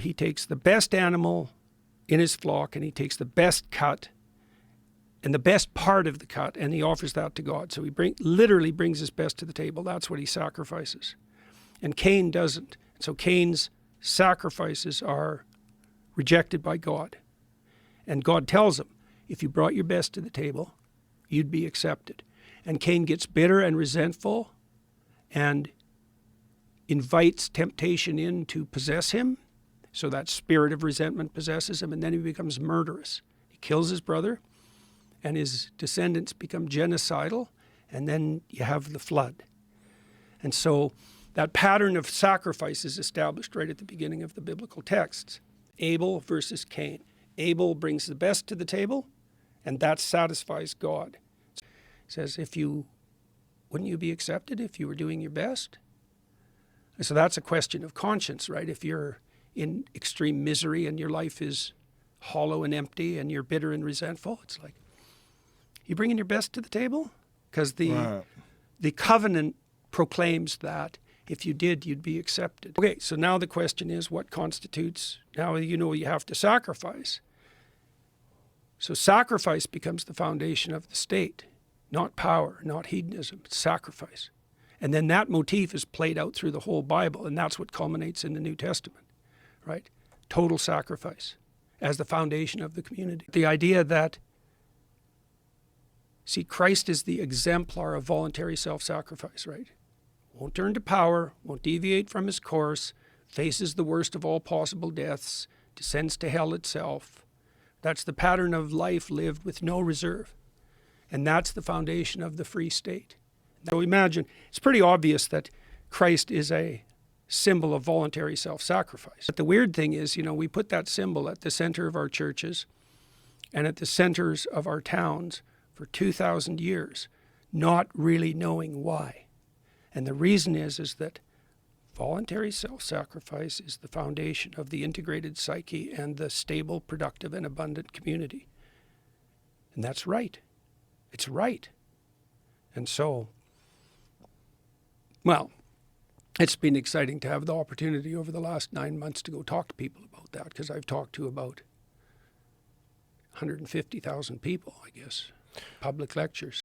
he takes the best animal in his flock and he takes the best cut and the best part of the cut, and he offers that to God. So he literally brings his best to the table. That's what he sacrifices. And Cain doesn't. So Cain's sacrifices are rejected by God. And God tells him, if you brought your best to the table, you'd be accepted. And Cain gets bitter and resentful and invites temptation in to possess him. So that spirit of resentment possesses him, and then he becomes murderous. He kills his brother, and his descendants become genocidal, and then you have the flood. And so that pattern of sacrifice is established right at the beginning of the biblical texts. Abel versus Cain. Abel brings the best to the table, and that satisfies God. It says, wouldn't you be accepted if you were doing your best? And so that's a question of conscience, right? If you're in extreme misery and your life is hollow and empty and you're bitter and resentful, it's like, you bringing your best to the table? Because the covenant proclaims that if you did, you'd be accepted. Okay, so now the question is, what constitutes, now you have to sacrifice. So sacrifice becomes the foundation of the state, not power, not hedonism, it's sacrifice. And then that motif is played out through the whole Bible, and that's what culminates in the New Testament, right? Total sacrifice as the foundation of the community. The idea that, see, Christ is the exemplar of voluntary self-sacrifice, right? Won't turn to power, won't deviate from his course, faces the worst of all possible deaths, descends to hell itself. That's the pattern of life lived with no reserve. And that's the foundation of the free state. So imagine, it's pretty obvious that Christ is a symbol of voluntary self-sacrifice. But the weird thing is, we put that symbol at the center of our churches and at the centers of our towns for 2,000 years, not really knowing why. And the reason is that voluntary self-sacrifice is the foundation of the integrated psyche and the stable, productive, and abundant community. And that's right. It's right. And so, well, it's been exciting to have the opportunity over the last 9 months to go talk to people about that, because I've talked to about 150,000 people, I guess, public lectures.